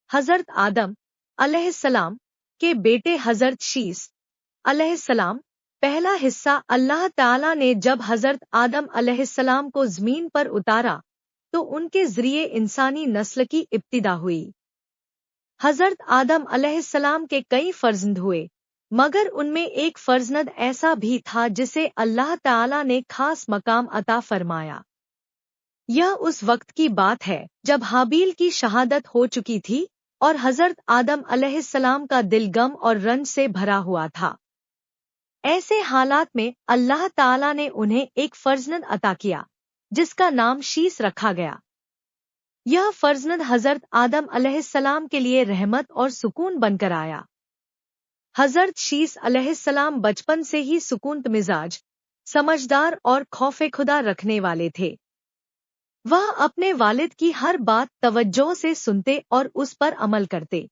हजरत आदम अलैहिस्सलाम के बेटे हजरत शीस अलैहिस्सलाम। पहला हिस्सा अल्लाह ताला ने जब हजरत आदम अलैहिस्सलाम को ज़मीन पर उतारा तो उनके ज़रिए इंसानी नस्ल की इब्तिदा हुई। हजरत आदम अलैहिस्सलाम के कई फर्जंद हुए, मगर उनमें एक फर्जंद ऐसा भी था जिसे अल्लाह ताला ने खास मकाम अता फरमाया। यह उस वक्त की बात है जब हाबील की शहादत हो चुकी थी और हजरत आदम अलैहिस्सलाम का दिल गम और रंज से भरा हुआ था। ऐसे हालात में अल्लाह ताला ने उन्हें एक फर्जंद अता किया जिसका नाम शीस रखा गया। यह फर्जंद हजरत आदम अलैहिस्सलाम के लिए रहमत और सुकून बनकर आया। हजरत शीस अलैहिस्सलाम बचपन से ही सुकूनत मिजाज, समझदार और खौफे खुदा रखने वाले थे। वह अपने वालिद की हर बात तवज्जो से सुनते और उस पर अमल करते।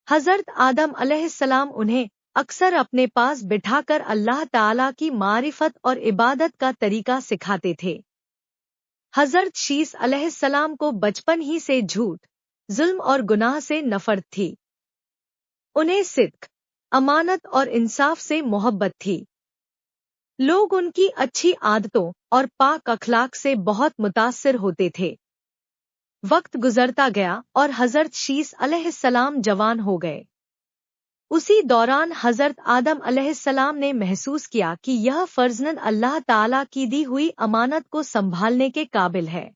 हजरत आदम अलैहिस्सलाम उन्हें अक्सर अपने पास बिठाकर अल्लाह ताला की मारिफत और इबादत का तरीका सिखाते थे। हजरत शीस अलैहिस्सलाम को बचपन ही से झूठ, जुल्म और गुनाह से नफरत थी। उन्हें सिद्क, अमानत और इंसाफ से मोहब्बत थी। लोग उनकी अच्छी आदतों और पाक अखलाक से बहुत मुतासिर होते थे। वक्त गुजरता गया और हजरत शीस अलैहिस्सलाम जवान हो गए। उसी दौरान हजरत आदम अलैहिस्सलाम ने महसूस किया कि यह फर्जंद अल्लाह ताला की दी हुई अमानत को संभालने के काबिल है।